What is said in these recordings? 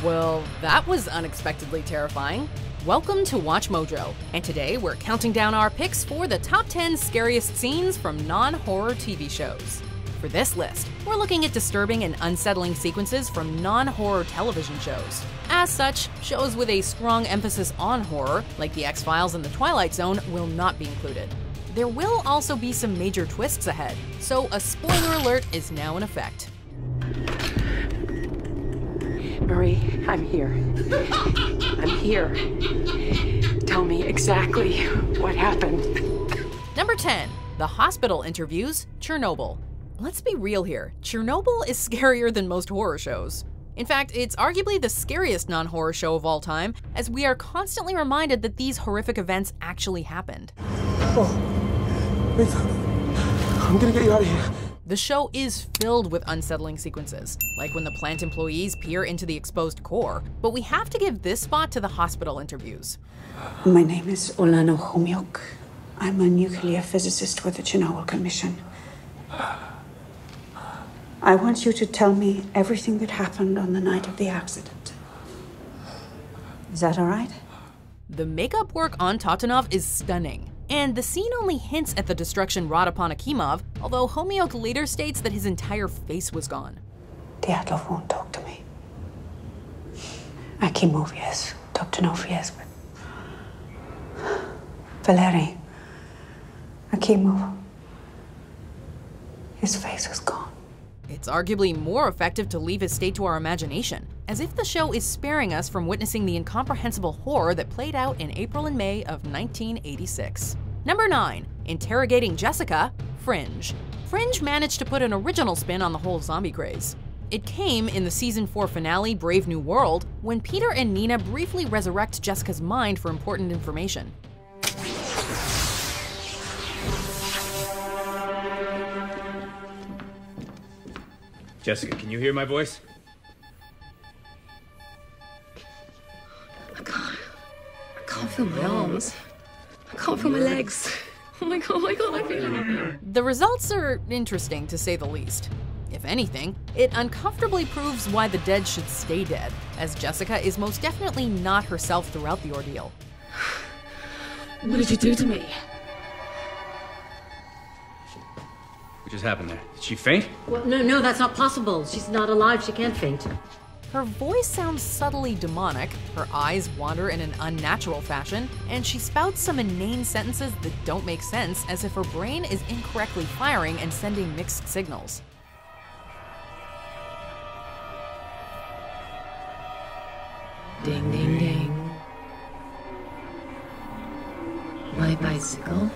Well, that was unexpectedly terrifying. Welcome to Watch Mojo, and today we're counting down our picks for the top 10 scariest scenes from non-horror TV shows. For this list, we're looking at disturbing and unsettling sequences from non-horror television shows. As such, shows with a strong emphasis on horror, like The X-Files and The Twilight Zone, will not be included. There will also be some major twists ahead, so a spoiler alert is now in effect. Marie, I'm here. I'm here. Tell me exactly what happened. Number 10. The Hospital Interviews, Chernobyl. Let's be real here, Chernobyl is scarier than most horror shows. In fact, it's arguably the scariest non-horror show of all time, as we are constantly reminded that these horrific events actually happened. Oh, wait, I'm gonna get you out of here. The show is filled with unsettling sequences, like when the plant employees peer into the exposed core, but we have to give this spot to the hospital interviews. My name is Olano Homyok. I'm a nuclear physicist with the Chernobyl Commission. I want you to tell me everything that happened on the night of the accident. Is that all right? The makeup work on Tatanov is stunning, and the scene only hints at the destruction wrought upon Akimov, although Homyok later states that his entire face was gone. Dyatlov won't talk to me. Akimov, yes. Tatanov, yes, but... Valery, Akimov, his face was gone. It's arguably more effective to leave his state to our imagination, as if the show is sparing us from witnessing the incomprehensible horror that played out in April and May of 1986. Number 9. Interrogating Jessica, Fringe. Fringe managed to put an original spin on the whole zombie craze. It came in the season 4 finale, Brave New World, when Peter and Nina briefly resurrect Jessica's mind for important information. Jessica, can you hear my voice? I can't feel my arms. I can't feel my legs. Oh my god, I feel it. The results are interesting, to say the least. If anything, it uncomfortably proves why the dead should stay dead, as Jessica is most definitely not herself throughout the ordeal. What did you do to me? What just happened there? Did she faint? Well, no, that's not possible. She's not alive. She can't faint. Her voice sounds subtly demonic, her eyes wander in an unnatural fashion, and she spouts some inane sentences that don't make sense, as if her brain is incorrectly firing and sending mixed signals. Ding, ding, ding. My bicycle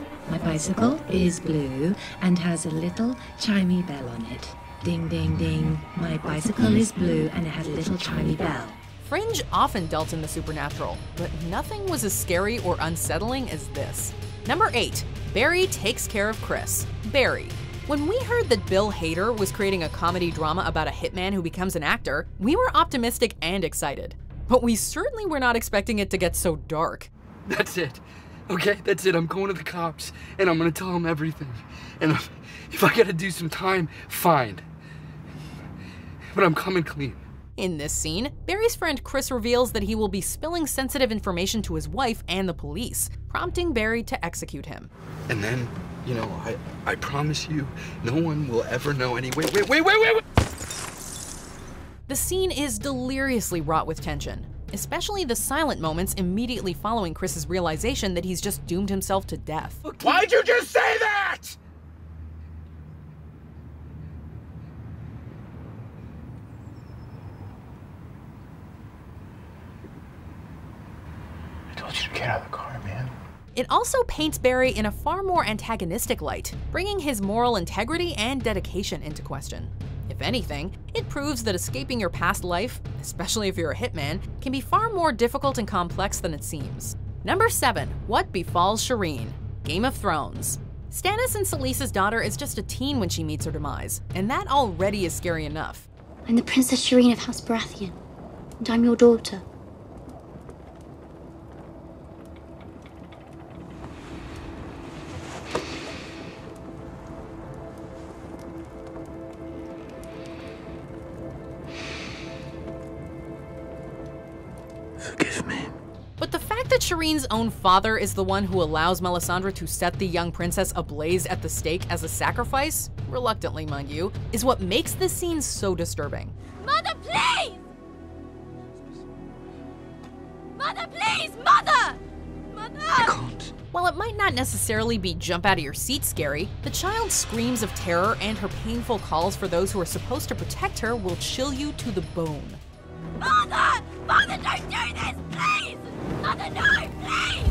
is blue and has a little chimey bell on it. Ding, ding, ding. My bicycle is blue and it has a little chimey bell. Fringe often dealt in the supernatural, but nothing was as scary or unsettling as this. Number 8. Barry takes care of Chris. Barry. When we heard that Bill Hader was creating a comedy drama about a hitman who becomes an actor, we were optimistic and excited. But we certainly were not expecting it to get so dark. That's it. Okay, that's it. I'm going to the cops, and I'm gonna tell them everything. And if I gotta do some time, fine. But I'm coming clean. In this scene, Barry's friend Chris reveals that he will be spilling sensitive information to his wife and the police, prompting Barry to execute him. And then, you know, I promise you, no one will ever know any— Wait. The scene is deliriously wrought with tension, especially the silent moments immediately following Chris's realization that he's just doomed himself to death. Why'd you just say that? I told you to get out of the car, man. It also paints Barry in a far more antagonistic light, bringing his moral integrity and dedication into question. If anything, it proves that escaping your past life, especially if you're a hitman, can be far more difficult and complex than it seems. Number 7. What Befalls Shireen? Game of Thrones. Stannis and Selyse's daughter is just a teen when she meets her demise, and that already is scary enough. I'm the Princess Shireen of House Baratheon, and I'm your daughter. Forgive me. But the fact that Shireen's own father is the one who allows Melisandre to set the young princess ablaze at the stake as a sacrifice, reluctantly mind you, is what makes this scene so disturbing. Mother, please! Mother, please! Mother! Mother! I can't. While it might not necessarily be jump out of your seat scary, the child's screams of terror and her painful calls for those who are supposed to protect her will chill you to the bone. Mother! Mother, don't do this, please! Mother, no, please!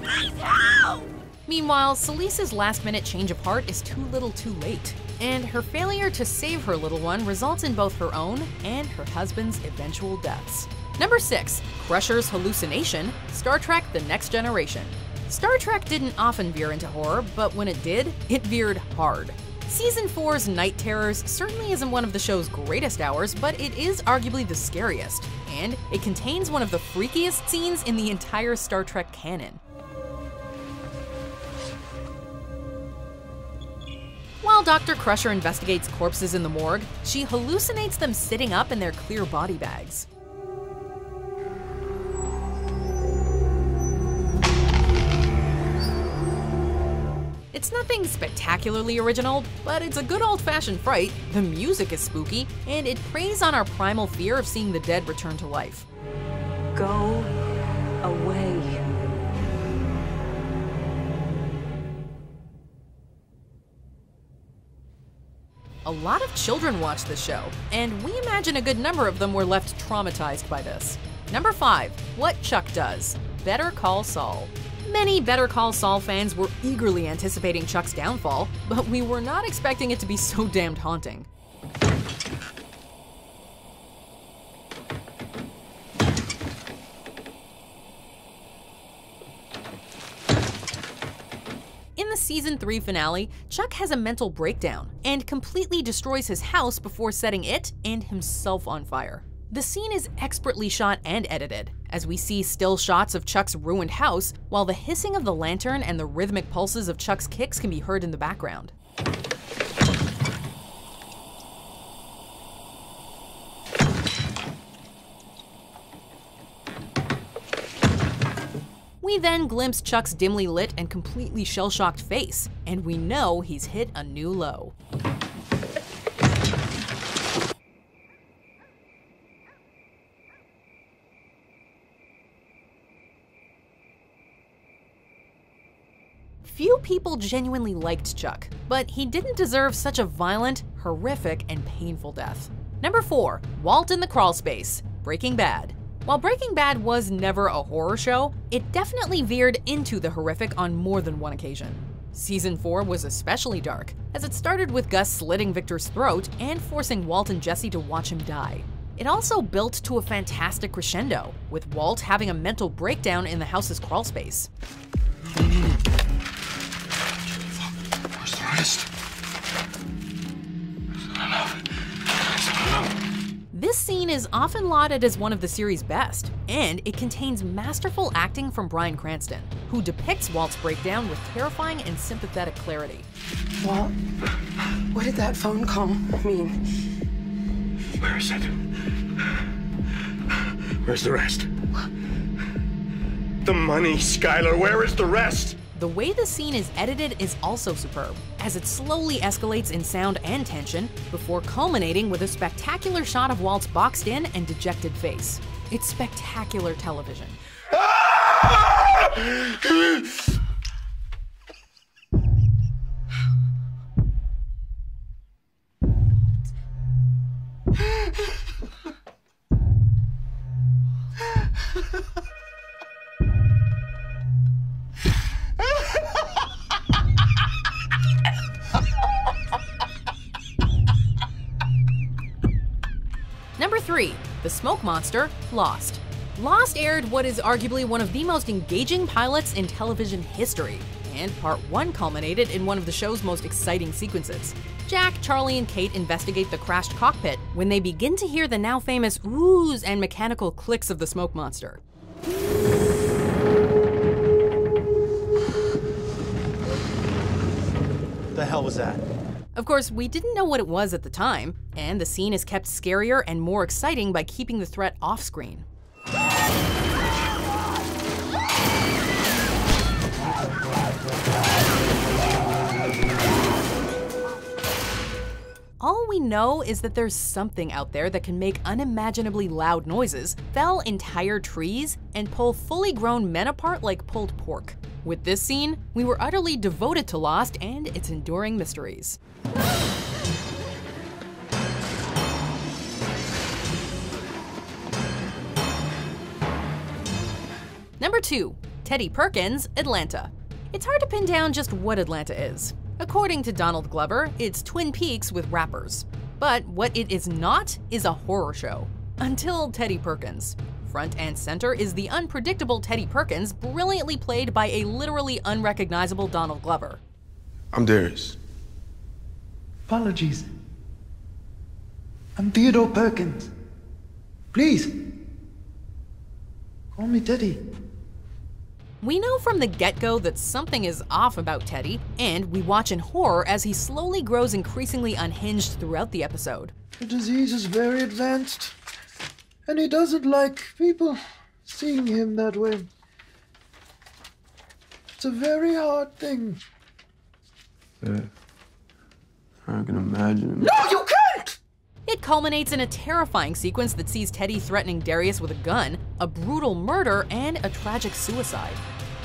Please help! Meanwhile, Salisa's last-minute change of heart is too little too late, and her failure to save her little one results in both her own and her husband's eventual deaths. Number 6. Crusher's Hallucination, Star Trek The Next Generation. Star Trek didn't often veer into horror, but when it did, it veered hard. Season 4's Night Terrors certainly isn't one of the show's greatest hours, but it is arguably the scariest, and it contains one of the freakiest scenes in the entire Star Trek canon. While Dr. Crusher investigates corpses in the morgue, she hallucinates them sitting up in their clear body bags. It's nothing spectacularly original, but it's a good old-fashioned fright, the music is spooky, and it preys on our primal fear of seeing the dead return to life. Go away. A lot of children watch this show, and we imagine a good number of them were left traumatized by this. Number 5. What Chuck Does. Better Call Saul. Many Better Call Saul fans were eagerly anticipating Chuck's downfall, but we were not expecting it to be so damned haunting. In the season 3 finale, Chuck has a mental breakdown and completely destroys his house before setting it and himself on fire. The scene is expertly shot and edited, as we see still shots of Chuck's ruined house, while the hissing of the lantern and the rhythmic pulses of Chuck's kicks can be heard in the background. We then glimpse Chuck's dimly lit and completely shell-shocked face, and we know he's hit a new low. Few people genuinely liked Chuck, but he didn't deserve such a violent, horrific, and painful death. Number 4. Walt in the Crawl Space. Breaking Bad. While Breaking Bad was never a horror show, it definitely veered into the horrific on more than one occasion. Season 4 was especially dark, as it started with Gus slitting Victor's throat and forcing Walt and Jesse to watch him die. It also built to a fantastic crescendo, with Walt having a mental breakdown in the house's crawl space. Where's the rest? This scene is often lauded as one of the series' best, and it contains masterful acting from Bryan Cranston, who depicts Walt's breakdown with terrifying and sympathetic clarity. Walt, what did that phone call mean? Where is it? Where's the rest? The money, Skylar, where is the rest? The way the scene is edited is also superb, as it slowly escalates in sound and tension before culminating with a spectacular shot of Walt's boxed in and dejected face. It's spectacular television. Number 3. The Smoke Monster, Lost. Lost aired what is arguably one of the most engaging pilots in television history, and Part 1 culminated in one of the show's most exciting sequences. Jack, Charlie, and Kate investigate the crashed cockpit when they begin to hear the now famous oohs and mechanical clicks of the smoke monster. The hell was that? Of course, we didn't know what it was at the time, and the scene is kept scarier and more exciting by keeping the threat off-screen. All we know is that there's something out there that can make unimaginably loud noises, fell entire trees, and pull fully grown men apart like pulled pork. With this scene, we were utterly devoted to Lost and its enduring mysteries. Number 2. Teddy Perkins, Atlanta. It's hard to pin down just what Atlanta is. According to Donald Glover, it's Twin Peaks with rappers. But what it is not is a horror show. Until Teddy Perkins. Front and center is the unpredictable Teddy Perkins, brilliantly played by a literally unrecognizable Donald Glover. I'm Darius. Apologies. I'm Theodore Perkins. Please. Call me Teddy. We know from the get-go that something is off about Teddy, and we watch in horror as he slowly grows increasingly unhinged throughout the episode. The disease is very advanced, and he doesn't like people seeing him that way. It's a very hard thing. Yeah. I can imagine. No, you can't! It culminates in a terrifying sequence that sees Teddy threatening Darius with a gun, a brutal murder, and a tragic suicide.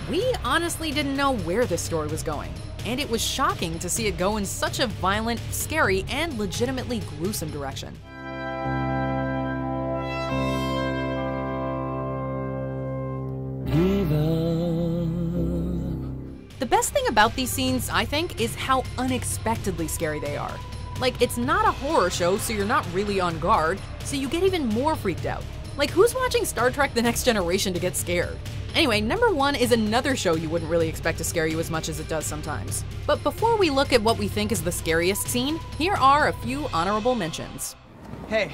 We honestly didn't know where this story was going, and it was shocking to see it go in such a violent, scary, and legitimately gruesome direction. The best thing about these scenes, I think, is how unexpectedly scary they are. Like, it's not a horror show, so you're not really on guard, so you get even more freaked out. Like, who's watching Star Trek The Next Generation to get scared? Anyway, number 1 is another show you wouldn't really expect to scare you as much as it does sometimes. But before we look at what we think is the scariest scene, here are a few honorable mentions. Hey.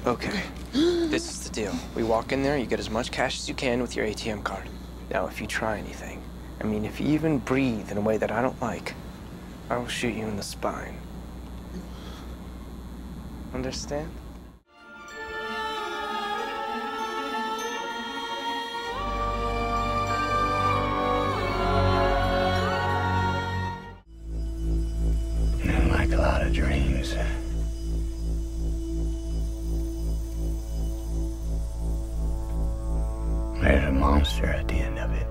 Okay, this is the deal. We walk in there, you get as much cash as you can with your ATM card. Now, if you try anything, if you even breathe in a way that I don't like, I will shoot you in the spine. Understand? I like a lot of dreams. There's a monster at the end of it.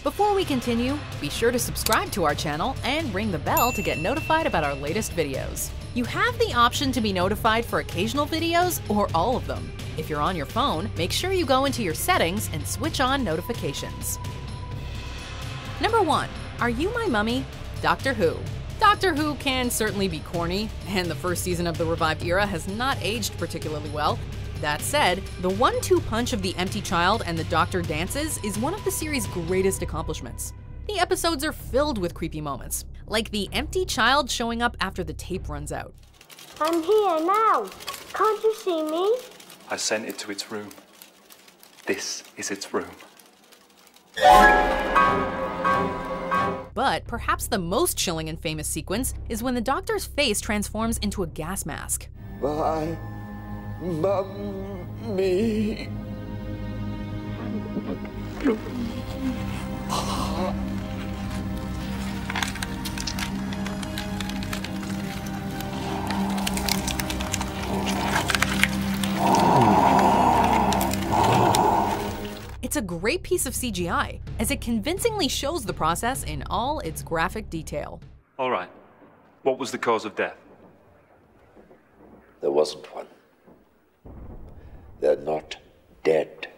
Before we continue, be sure to subscribe to our channel and ring the bell to get notified about our latest videos. You have the option to be notified for occasional videos or all of them. If you're on your phone, make sure you go into your settings and switch on notifications. Number 1. Are You My Mummy? Doctor Who. Doctor Who can certainly be corny, and the first season of the revived era has not aged particularly well. That said, the 1-2 punch of the empty child and the doctor dances is one of the series' greatest accomplishments. The episodes are filled with creepy moments, like the empty child showing up after the tape runs out. I'm here now. Can't you see me? I sent it to its room. This is its room. But perhaps the most chilling and famous sequence is when the doctor's face transforms into a gas mask. Bye, Mummy. It's a great piece of CGI, as it convincingly shows the process in all its graphic detail. All right. What was the cause of death? There wasn't one. They're not dead.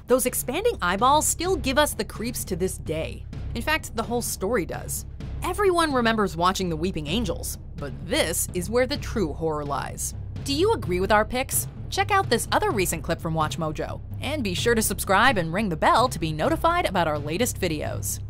Those expanding eyeballs still give us the creeps to this day. In fact, the whole story does. Everyone remembers watching The Weeping Angels, but this is where the true horror lies. Do you agree with our picks? Check out this other recent clip from WatchMojo, and be sure to subscribe and ring the bell to be notified about our latest videos.